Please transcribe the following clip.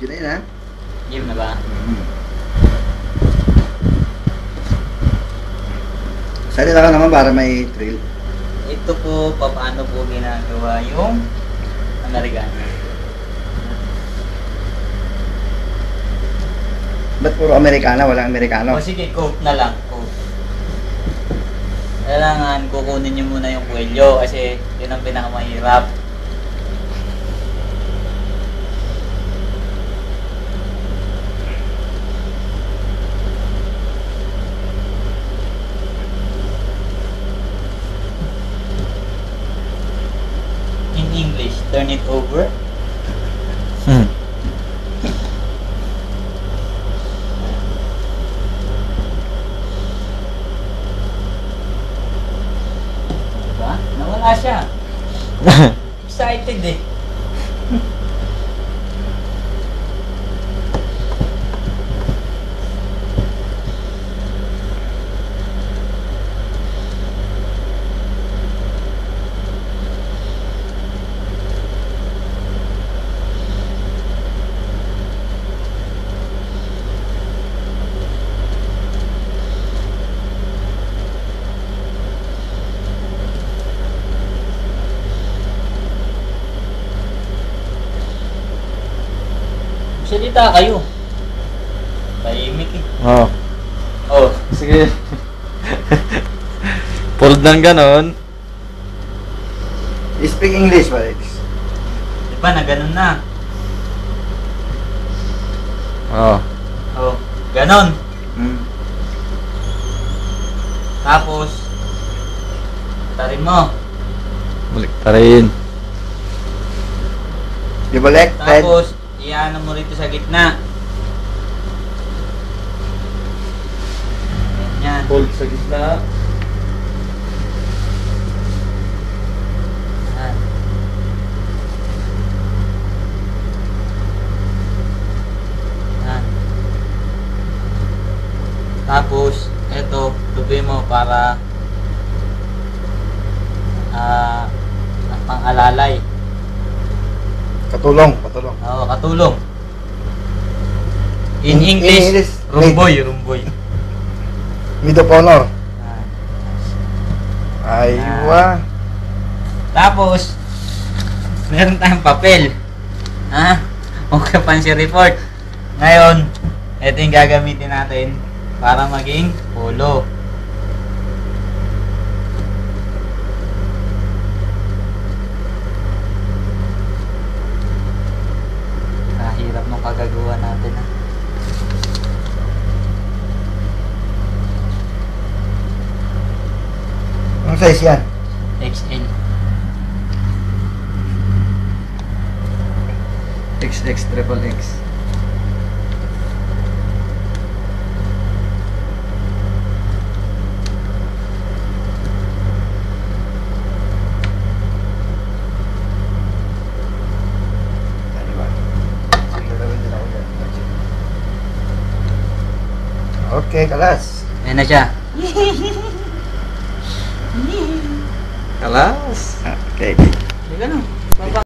Video na yun, ha? Game na ba? Salita ka naman para may thrill. Ito po, paano po ginagawa yung Amerikano. Ba't puro Amerikana? Walang Amerikano? O sige, Coke na lang. Coke. Kailangan kukunin nyo muna yung kwelyo kasi yun ang pinakamahirap. In English, turn it over. Diba? Nawala siya. Excited eh. Salita kayo. Tahimik eh. Oo. Oh. Sige. Fold ng ganon. Speak English, Alex. Diba na ganun na? Oo. Oh. Ganon. Tapos, tarin mo. Balik ta rin. Ibalik, Ted. Tapos, iyaano mo rito sa gitna. Ganyan. Fold sa gitna. Yan. Yan. Tapos, eto, tupi mo para pang-alalay. Katulong, katulong. Oo, katulong. In In English, English, rumboy, rumboy. Mid of honor. Yan. Aywa. Tapos, meron tayong papel. Ha? Occupancy report. Ngayon, ito yung gagamitin natin para maging polo. Hirap nung kagagawa natin ha. Anong size yan? XL. XX, triple X. Aywa. Sige, gawin din ako yan. Okay, kalas. Ayan na siya. Kalas. Okay. Hindi ka na.